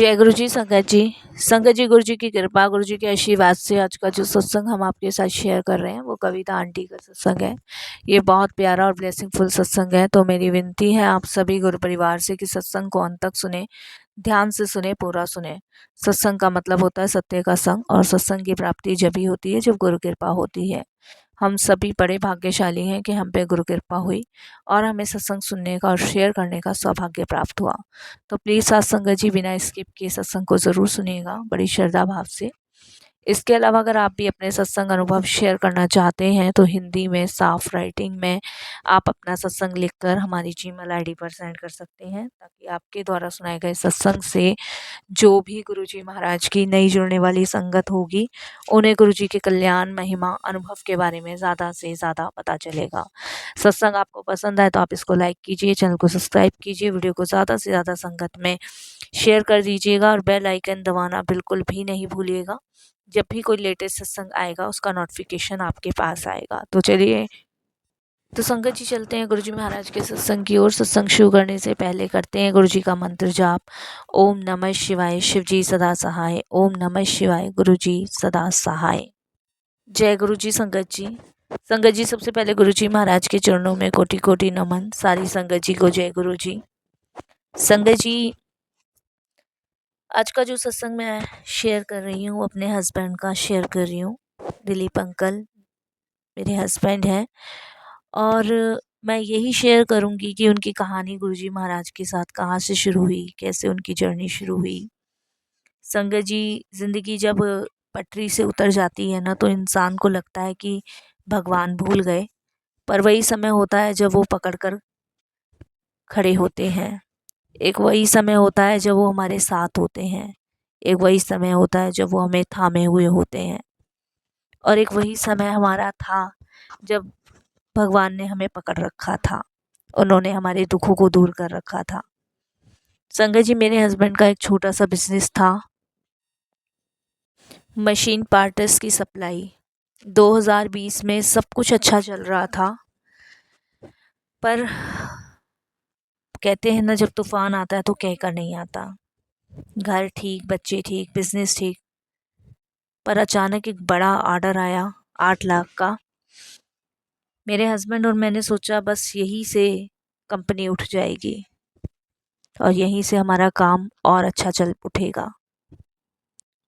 जय गुरु जी। संगत जी गुरु जी की कृपा, गुरु जी के आशीर्वाद से आज का जो सत्संग हम आपके साथ शेयर कर रहे हैं वो कविता आंटी का सत्संग है। ये बहुत प्यारा और ब्लेसिंगफुल सत्संग है। तो मेरी विनती है आप सभी गुरु परिवार से कि सत्संग को अंत तक सुने, ध्यान से सुने, पूरा सुने। सत्संग का मतलब होता है सत्य का संग, और सत्संग की प्राप्ति जब ही होती है जब गुरु कृपा होती है। हम सभी बड़े भाग्यशाली हैं कि हम पे गुरु कृपा हुई और हमें सत्संग सुनने का और शेयर करने का सौभाग्य प्राप्त हुआ। तो प्लीज़ सत्संग जी बिना स्किप किए सत्संग को ज़रूर सुनिएगा बड़ी श्रद्धा भाव से। इसके अलावा अगर आप भी अपने सत्संग अनुभव शेयर करना चाहते हैं तो हिंदी में साफ राइटिंग में आप अपना सत्संग लिखकर हमारी जीमेल आईडी पर सेंड कर सकते हैं, ताकि आपके द्वारा सुनाए गए सत्संग से जो भी गुरुजी महाराज की नई जुड़ने वाली संगत होगी उन्हें गुरुजी के कल्याण, महिमा, अनुभव के बारे में ज़्यादा से ज़्यादा पता चलेगा। सत्संग आपको पसंद आए तो आप इसको लाइक कीजिए, चैनल को सब्सक्राइब कीजिए, वीडियो को ज़्यादा से ज़्यादा संगत में शेयर कर दीजिएगा और बेल आइकन दबाना बिल्कुल भी नहीं भूलिएगा। जब भी कोई लेटेस्ट सत्संग आएगा उसका नोटिफिकेशन आपके पास आएगा। तो चलिए, तो संगत जी चलते हैं गुरुजी महाराज के सत्संग की ओर। सत्संग शुरू करने से पहले करते हैं गुरुजी का मंत्र जाप। ओम नमः शिवाय, शिव जी सदा सहाय। ओम नमः शिवाय, गुरुजी सदा सहाय। जय गुरुजी। संगत जी सबसे पहले गुरुजी महाराज के चरणों में कोटि कोटि नमन। सारी संगत जी को जय गुरुजी। संगत जी, आज का जो सत्संग मैं शेयर कर रही हूँ अपने हस्बैंड का शेयर कर रही हूँ। दिलीप अंकल मेरे हस्बैंड हैं और मैं यही शेयर करूँगी कि उनकी कहानी गुरुजी महाराज के साथ कहाँ से शुरू हुई, कैसे उनकी जर्नी शुरू हुई। संगत जी, ज़िंदगी जब पटरी से उतर जाती है ना तो इंसान को लगता है कि भगवान भूल गए, पर वही समय होता है जब वो पकड़ कर खड़े होते हैं। एक वही समय होता है जब वो हमारे साथ होते हैं। एक वही समय होता है जब वो हमें थामे हुए होते हैं। और एक वही समय हमारा था जब भगवान ने हमें पकड़ रखा था, उन्होंने हमारे दुखों को दूर कर रखा था। संगत जी, मेरे हस्बैंड का एक छोटा सा बिजनेस था, मशीन पार्ट्स की सप्लाई। 2020 में सब कुछ अच्छा चल रहा था, पर कहते हैं ना, जब तूफान आता है तो कहकर नहीं आता। घर ठीक, बच्चे ठीक, बिजनेस ठीक, पर अचानक एक बड़ा ऑर्डर आया 8 लाख का। मेरे हस्बैंड और मैंने सोचा बस यहीं से कंपनी उठ जाएगी और यहीं से हमारा काम और अच्छा चल उठेगा।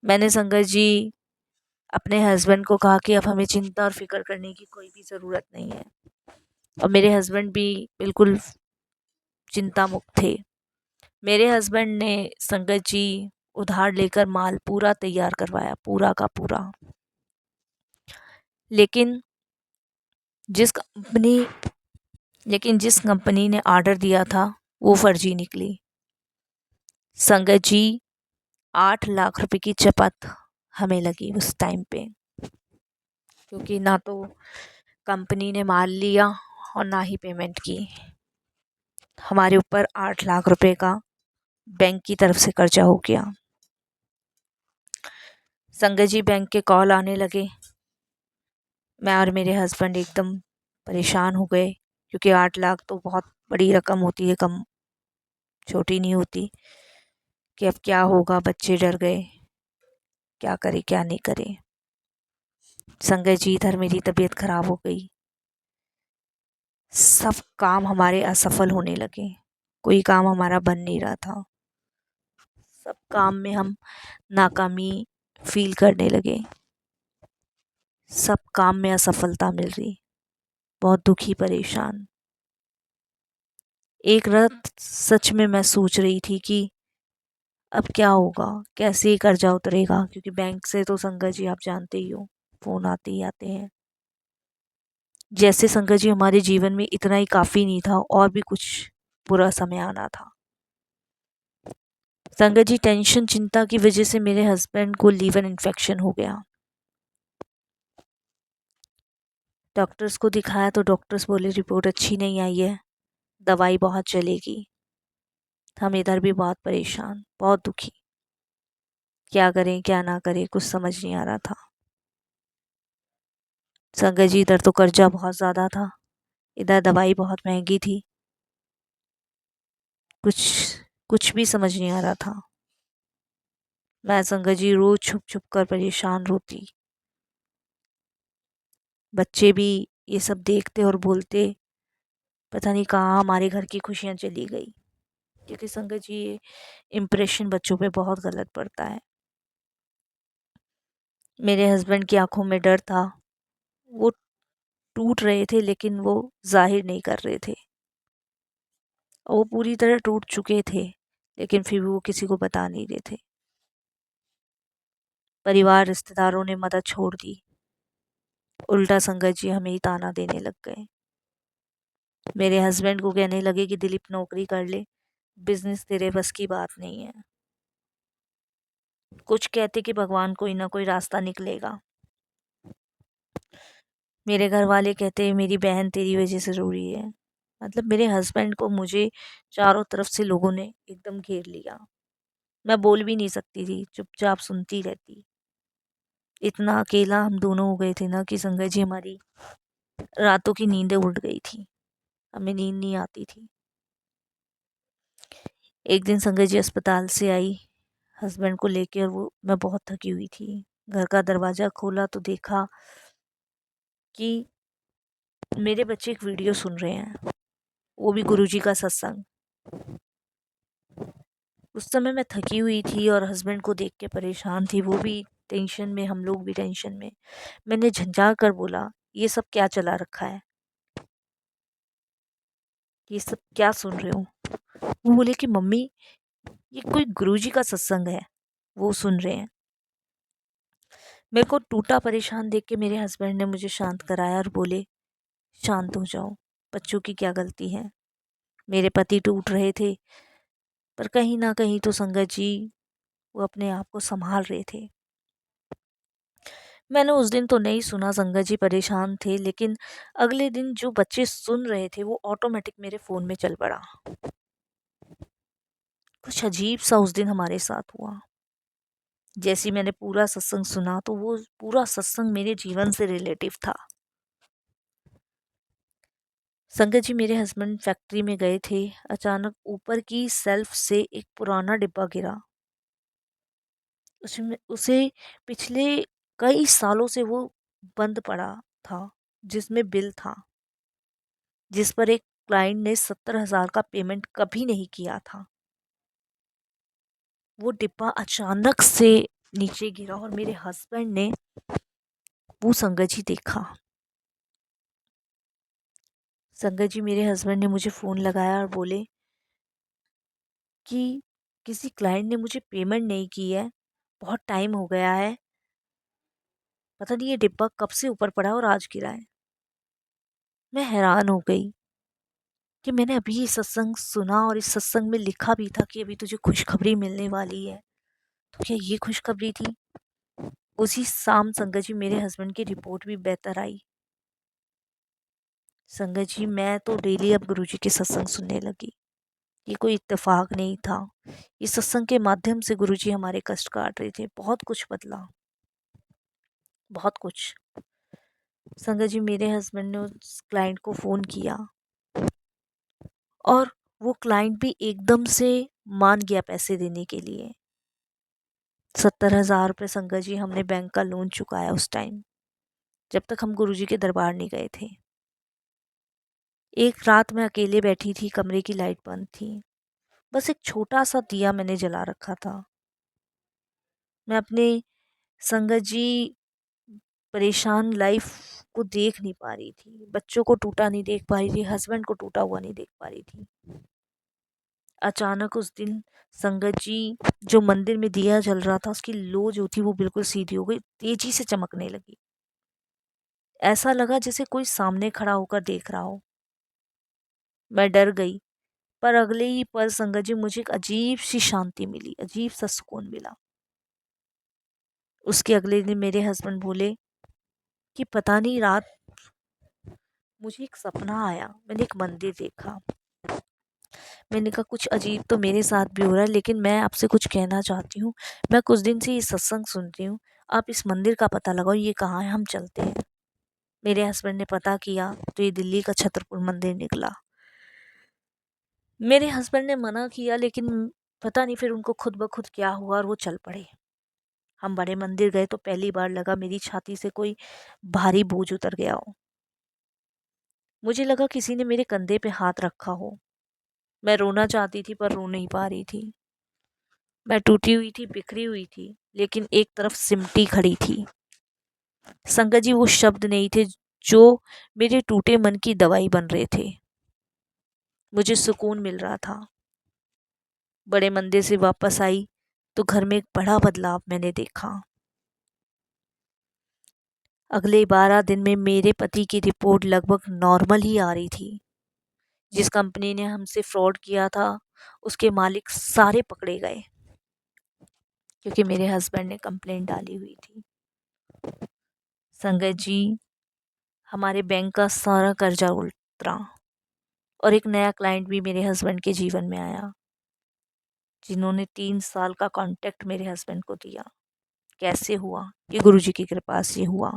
मैंने संगत जी अपने हस्बैंड को कहा कि अब हमें चिंता और फिक्र करने की कोई भी ज़रूरत नहीं है, और मेरे हस्बैंड भी बिल्कुल चिंता मुक्त थे। मेरे हस्बैंड ने संगत जी उधार लेकर माल पूरा तैयार करवाया, पूरा का पूरा। लेकिन जिस कंपनी ने ऑर्डर दिया था वो फर्जी निकली। संगत जी, 8 लाख रुपए की चपत हमें लगी उस टाइम पे, क्योंकि ना तो कंपनी ने माल लिया और ना ही पेमेंट की। हमारे ऊपर 8 लाख रुपए का बैंक की तरफ से कर्जा हो गया। संगत जी, बैंक के कॉल आने लगे। मैं और मेरे हस्बैंड एकदम परेशान हो गए, क्योंकि 8 लाख तो बहुत बड़ी रकम होती है, कम छोटी नहीं होती। कि अब क्या होगा, बच्चे डर गए, क्या करे क्या नहीं करे। संगत जी, इधर मेरी तबीयत खराब हो गई। सब काम हमारे असफल होने लगे, कोई काम हमारा बन नहीं रहा था। सब काम में हम नाकामी फील करने लगे, सब काम में असफलता मिल रही, बहुत दुखी परेशान। एक रात सच में मैं सोच रही थी कि अब क्या होगा, कैसे ये कर्जा उतरेगा, क्योंकि बैंक से तो संगत जी आप जानते ही हो, फ़ोन आते ही आते हैं। जैसे संगत जी हमारे जीवन में इतना ही काफ़ी नहीं था, और भी कुछ बुरा समय आना था। संगत जी, टेंशन चिंता की वजह से मेरे हस्बैंड को लीवर इन्फेक्शन हो गया। डॉक्टर्स को दिखाया तो डॉक्टर्स बोले रिपोर्ट अच्छी नहीं आई है, दवाई बहुत चलेगी। हम इधर भी बहुत परेशान, बहुत दुखी, क्या करें क्या ना करें कुछ समझ नहीं आ रहा था। संगत जी, इधर तो कर्जा बहुत ज़्यादा था, इधर दवाई बहुत महंगी थी, कुछ भी समझ नहीं आ रहा था। मैं संगत जी रोज छुप छुप कर परेशान रोती। बच्चे भी ये सब देखते और बोलते पता नहीं कहाँ हमारे घर की खुशियाँ चली गई। क्योंकि संगत जी ये इम्प्रेशन बच्चों पे बहुत गलत पड़ता है। मेरे हस्बैंड की आंखों में डर था। वो टूट रहे थे लेकिन वो जाहिर नहीं कर रहे थे। और वो पूरी तरह टूट चुके थे लेकिन फिर भी वो किसी को बता नहीं रहे थे। परिवार रिश्तेदारों ने मदद छोड़ दी। उल्टा संगत जी हमें ही ताना देने लग गए। मेरे हस्बैंड को कहने लगे कि दिलीप नौकरी कर ले, बिजनेस तेरे बस की बात नहीं है। कुछ कहते कि भगवान कोई ना कोई रास्ता निकलेगा। मेरे घर वाले कहते मेरी बहन तेरी वजह से रो रही है। मतलब मेरे हस्बैंड को मुझे चारों तरफ से लोगों ने एकदम घेर लिया। मैं बोल भी नहीं सकती थी, चुपचाप सुनती रहती। इतना अकेला हम दोनों हो गए थे ना कि संगत जी हमारी रातों की नींदें उड़ गई थी। हमें नींद नहीं आती थी। एक दिन संगत जी अस्पताल से आई हस्बैंड को लेके, और वो मैं बहुत थकी हुई थी। घर का दरवाज़ा खोला तो देखा कि मेरे बच्चे एक वीडियो सुन रहे हैं, वो भी गुरुजी का सत्संग। उस समय मैं थकी हुई थी और हस्बैंड को देख के परेशान थी। वो भी टेंशन में, हम लोग भी टेंशन में। मैंने झंझा कर बोला, ये सब क्या चला रखा है, ये सब क्या सुन रहे हो। वो बोले कि मम्मी ये कोई गुरुजी का सत्संग है, वो सुन रहे हैं। मेरे को टूटा परेशान देख के मेरे हस्बैंड ने मुझे शांत कराया और बोले शांत हो जाओ, बच्चों की क्या गलती है। मेरे पति टूट रहे थे पर कहीं ना कहीं तो संगत जी वो अपने आप को संभाल रहे थे। मैंने उस दिन तो नहीं सुना, संगत जी परेशान थे, लेकिन अगले दिन जो बच्चे सुन रहे थे वो ऑटोमेटिक मेरे फ़ोन में चल पड़ा। कुछ अजीब सा उस दिन हमारे साथ हुआ। जैसे ही मैंने पूरा सत्संग सुना तो वो पूरा सत्संग मेरे जीवन से रिलेटिव था। संगत जी मेरे हस्बैंड फैक्ट्री में गए थे, अचानक ऊपर की सेल्फ से एक पुराना डिब्बा गिरा। उसमें उसे पिछले कई सालों से वो बंद पड़ा था, जिसमें बिल था, जिस पर एक क्लाइंट ने 70,000 का पेमेंट कभी नहीं किया था। वो डिब्बा अचानक से नीचे गिरा और मेरे हस्बैंड ने वो संगत जी देखा। संगत जी मेरे हस्बैंड ने मुझे फ़ोन लगाया और बोले कि किसी क्लाइंट ने मुझे पेमेंट नहीं की है, बहुत टाइम हो गया है, पता नहीं ये डिब्बा कब से ऊपर पड़ा है और आज गिरा है। मैं हैरान हो गई कि मैंने अभी ये सत्संग सुना और इस सत्संग में लिखा भी था कि अभी तुझे खुशखबरी मिलने वाली है, तो क्या ये खुशखबरी थी। उसी शाम संगत जी मेरे हस्बैंड की रिपोर्ट भी बेहतर आई। संगत जी मैं तो डेली अब गुरुजी के सत्संग सुनने लगी। ये कोई इत्तेफाक नहीं था। इस सत्संग के माध्यम से गुरुजी हमारे कष्ट काट रहे थे। बहुत कुछ बदला, बहुत कुछ। संगत जी मेरे हस्बैंड ने उस क्लाइंट को फ़ोन किया और वो क्लाइंट भी एकदम से मान गया पैसे देने के लिए। 70,000 रुपये संगत जी हमने बैंक का लोन चुकाया उस टाइम, जब तक हम गुरुजी के दरबार नहीं गए थे। एक रात मैं अकेले बैठी थी, कमरे की लाइट बंद थी, बस एक छोटा सा दिया मैंने जला रखा था। मैं अपने संगत जी परेशान लाइफ को देख नहीं पा रही थी, बच्चों को टूटा नहीं देख पा रही थी, हस्बैंड को टूटा हुआ नहीं देख पा रही थी। अचानक उस दिन संगत जी जो मंदिर में दिया जल रहा था उसकी लो जो थी वो बिल्कुल सीधी हो गई, तेजी से चमकने लगी। ऐसा लगा जैसे कोई सामने खड़ा होकर देख रहा हो। मैं डर गई, पर अगले ही पल संगत जी मुझे एक अजीब सी शांति मिली, अजीब सा सुकून मिला। उसके अगले दिन मेरे हस्बैंड बोले कि पता नहीं रात मुझे एक सपना आया, मैंने एक मंदिर देखा। मैंने कहा कुछ अजीब तो मेरे साथ भी हो रहा है, लेकिन मैं आपसे कुछ कहना चाहती हूँ। मैं कुछ दिन से ये सत्संग सुन रही हूँ, आप इस मंदिर का पता लगाओ, ये कहाँ है, हम चलते हैं। मेरे हस्बैंड ने पता किया तो ये दिल्ली का छतरपुर मंदिर निकला। मेरे हस्बैंड ने मना किया लेकिन पता नहीं फिर उनको खुद ब खुद क्या हुआ और वो चल पड़े। हम बड़े मंदिर गए तो पहली बार लगा मेरी छाती से कोई भारी बोझ उतर गया हो। मुझे लगा किसी ने मेरे कंधे पे हाथ रखा हो। मैं रोना चाहती थी पर रो नहीं पा रही थी। मैं टूटी हुई थी, बिखरी हुई थी, लेकिन एक तरफ सिमटी खड़ी थी। संगत जी, वो शब्द नहीं थे जो मेरे टूटे मन की दवाई बन रहे थे। मुझे सुकून मिल रहा था। बड़े मंदिर से वापस आई तो घर में एक बड़ा बदलाव मैंने देखा। अगले 12 दिन में मेरे पति की रिपोर्ट लगभग नॉर्मल ही आ रही थी। जिस कंपनी ने हमसे फ्रॉड किया था उसके मालिक सारे पकड़े गए, क्योंकि मेरे हस्बैंड ने कंप्लेंट डाली हुई थी। संगत जी, हमारे बैंक का सारा कर्जा उतरा और एक नया क्लाइंट भी मेरे हस्बैंड के जीवन में आया, जिन्होंने 3 साल का कॉन्ट्रैक्ट मेरे हस्बैंड को दिया। कैसे हुआ? ये गुरुजी की कृपा से हुआ।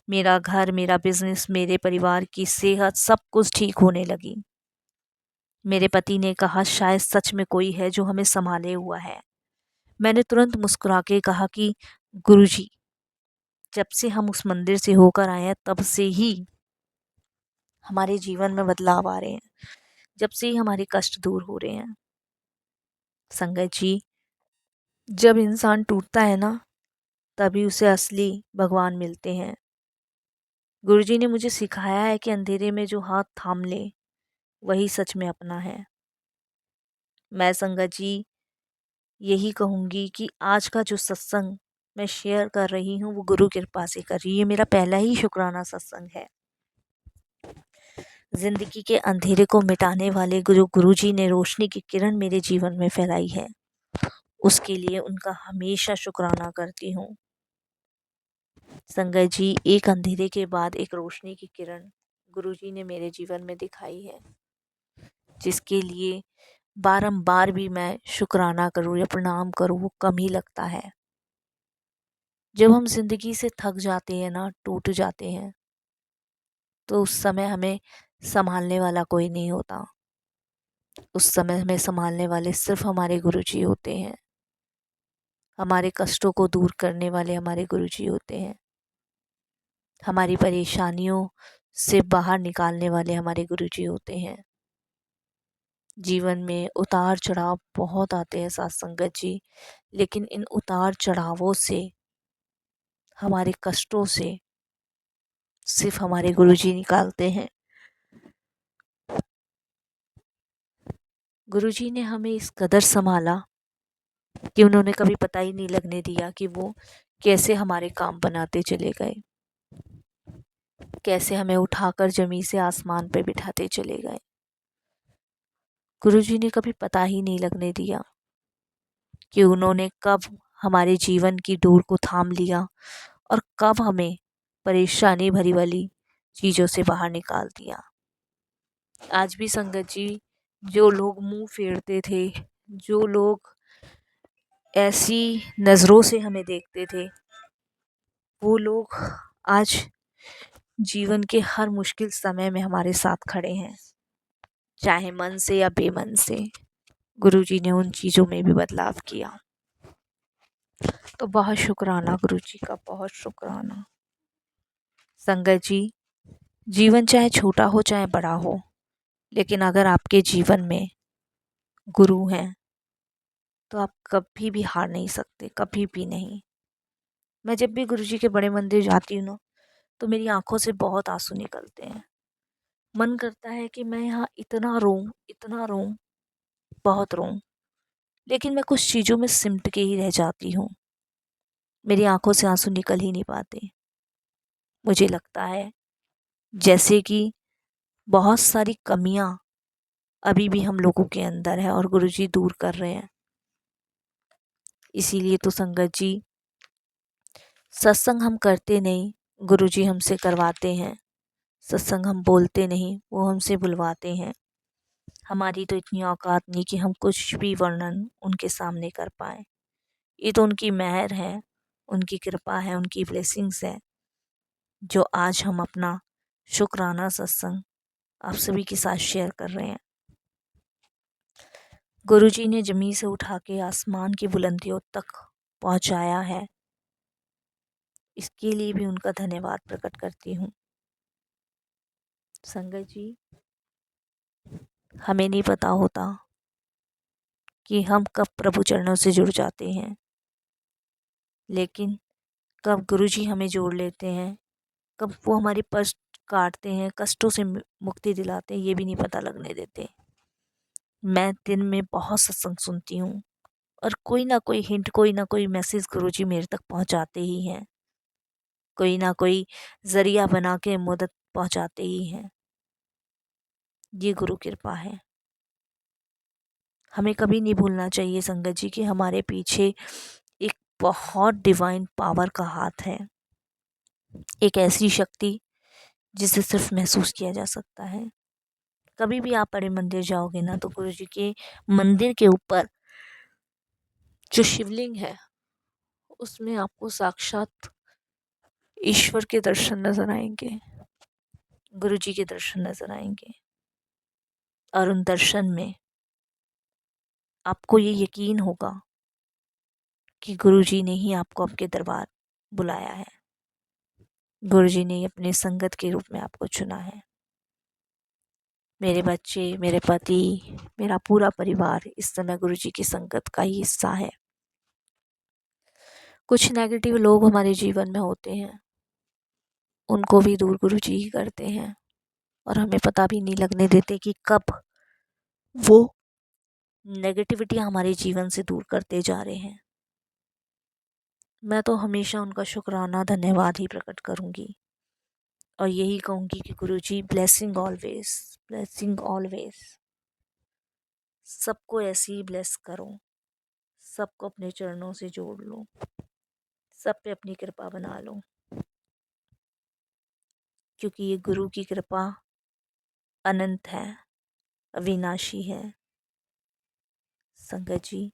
मेरा घर, मेरा बिजनेस, मेरे परिवार की सेहत, सब कुछ ठीक होने लगी। मेरे पति ने कहा शायद सच में कोई है जो हमें संभाले हुआ है। मैंने तुरंत मुस्कुरा के कहा कि गुरुजी, जब से हम उस मंदिर से होकर आए हैं तब से ही हमारे जीवन में बदलाव आ रहे हैं, जब से ही हमारे कष्ट दूर हो रहे हैं। संगत जी, जब इंसान टूटता है ना, तभी उसे असली भगवान मिलते हैं। गुरुजी ने मुझे सिखाया है कि अंधेरे में जो हाथ थाम ले वही सच में अपना है। मैं संगत जी यही कहूँगी कि आज का जो सत्संग मैं शेयर कर रही हूँ वो गुरु कृपा से कर रही है। ये मेरा पहला ही शुक्राना सत्संग है। जिंदगी के अंधेरे को मिटाने वाले गुरुजी ने रोशनी की किरण मेरे जीवन में फैलाई है, उसके लिए उनका हमेशा शुक्राना करती हूँ। संगत जी, एक अंधेरे के बाद एक रोशनी की किरण गुरुजी ने मेरे जीवन में दिखाई है, जिसके लिए बारंबार भी मैं शुक्राना करूँ या प्रणाम करूँ वो कम ही लगता है। जब हम जिंदगी से थक जाते हैं ना, टूट जाते हैं, तो उस समय हमें संभालने वाला कोई नहीं होता। उस समय हमें संभालने वाले सिर्फ हमारे गुरुजी होते हैं। हमारे कष्टों को दूर करने वाले हमारे गुरुजी होते हैं। हमारी परेशानियों से बाहर निकालने वाले हमारे गुरुजी होते हैं। जीवन में उतार चढ़ाव बहुत आते हैं साथ संगत जी, लेकिन इन उतार चढ़ावों से, हमारे कष्टों से सिर्फ हमारे गुरुजी निकालते हैं। गुरुजी ने हमें इस कदर संभाला कि उन्होंने कभी पता ही नहीं लगने दिया कि वो कैसे हमारे काम बनाते चले गए, कैसे हमें उठाकर जमीन से आसमान पे बिठाते चले गए। गुरुजी ने कभी पता ही नहीं लगने दिया कि उन्होंने कब हमारे जीवन की डोर को थाम लिया और कब हमें परेशानी भरी वाली चीज़ों से बाहर निकाल दिया। आज भी संगत जी, जो लोग मुंह फेरते थे, जो लोग ऐसी नज़रों से हमें देखते थे, वो लोग आज जीवन के हर मुश्किल समय में हमारे साथ खड़े हैं, चाहे मन से या बेमन से। गुरुजी ने उन चीज़ों में भी बदलाव किया। तो बहुत शुक्राना गुरुजी का, बहुत शुक्राना। संगत जी, जीवन चाहे छोटा हो चाहे बड़ा हो, लेकिन अगर आपके जीवन में गुरु हैं तो आप कभी भी हार नहीं सकते, कभी भी नहीं। मैं जब भी गुरुजी के बड़े मंदिर जाती हूँ ना, तो मेरी आंखों से बहुत आंसू निकलते हैं। मन करता है कि मैं यहाँ इतना रोऊं, इतना रोऊं, बहुत रोऊं, लेकिन मैं कुछ चीज़ों में सिमट के ही रह जाती हूँ। मेरी आंखों से आंसू निकल ही नहीं पाते। मुझे लगता है जैसे कि बहुत सारी कमियां अभी भी हम लोगों के अंदर है और गुरुजी दूर कर रहे हैं। इसीलिए तो संगत जी, सत्संग हम करते नहीं, गुरुजी हमसे करवाते हैं। सत्संग हम बोलते नहीं, वो हमसे बुलवाते हैं। हमारी तो इतनी औकात नहीं कि हम कुछ भी वर्णन उनके सामने कर पाए। ये तो उनकी मेहर है, उनकी कृपा है, उनकी ब्लेसिंग्स है, जो आज हम अपना शुक्राना सत्संग आप सभी के साथ शेयर कर रहे हैं। गुरुजी ने ज़मीन से उठा के आसमान की बुलंदियों तक पहुंचाया है। इसके लिए भी उनका धन्यवाद प्रकट करती हूँ। संगत जी, हमें नहीं पता होता कि हम कब प्रभु चरणों से जुड़ जाते हैं, लेकिन कब गुरुजी हमें जोड़ लेते हैं, कब वो हमारी पर्स काटते हैं, कष्टों से मुक्ति दिलाते हैं, ये भी नहीं पता लगने देते। मैं दिन में बहुत सत्संग सुनती हूँ और कोई ना कोई हिंट, कोई ना कोई मैसेज गुरुजी मेरे तक पहुँचाते ही हैं, कोई ना कोई ज़रिया बना के मदद पहुँचाते ही हैं। ये गुरु कृपा है। हमें कभी नहीं भूलना चाहिए संगत जी कि हमारे पीछे एक बहुत डिवाइन पावर का हाथ है, एक ऐसी शक्ति जिसे सिर्फ महसूस किया जा सकता है। कभी भी आप बड़े मंदिर जाओगे ना, तो गुरु जी के मंदिर के ऊपर जो शिवलिंग है उसमें आपको साक्षात ईश्वर के दर्शन नजर आएंगे, गुरु जी के दर्शन नजर आएंगे। और उन दर्शन में आपको ये यकीन होगा कि गुरु जी ने ही आपको आपके दरबार बुलाया है, गुरु जी ने अपने संगत के रूप में आपको चुना है। मेरे बच्चे, मेरे पति, मेरा पूरा परिवार इस समय गुरु जी की संगत का ही हिस्सा है। कुछ नेगेटिव लोग हमारे जीवन में होते हैं, उनको भी दूर गुरु जी ही करते हैं और हमें पता भी नहीं लगने देते कि कब वो नेगेटिविटी हमारे जीवन से दूर करते जा रहे हैं। मैं तो हमेशा उनका शुक्राना, धन्यवाद ही प्रकट करूंगी और यही कहूंगी कि गुरुजी ब्लेसिंग ऑलवेज, ब्लेसिंग ऑलवेज। सबको ऐसे ही ब्लेस करो, सबको अपने चरणों से जोड़ लो, सब पे अपनी कृपा बना लो, क्योंकि ये गुरु की कृपा अनंत है, अविनाशी है। संगत जी,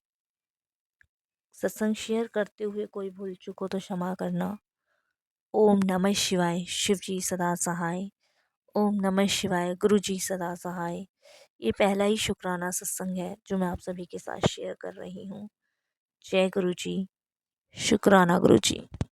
सत्संग शेयर करते हुए कोई भूल चूक हो तो क्षमा करना। ओम नमः शिवाय, शिव जी सदा सहाय। ओम नमः शिवाय, गुरु जी सदा सहाय। ये पहला ही शुक्राना सत्संग है जो मैं आप सभी के साथ शेयर कर रही हूँ। जय गुरु जी, शुक्राना गुरु जी।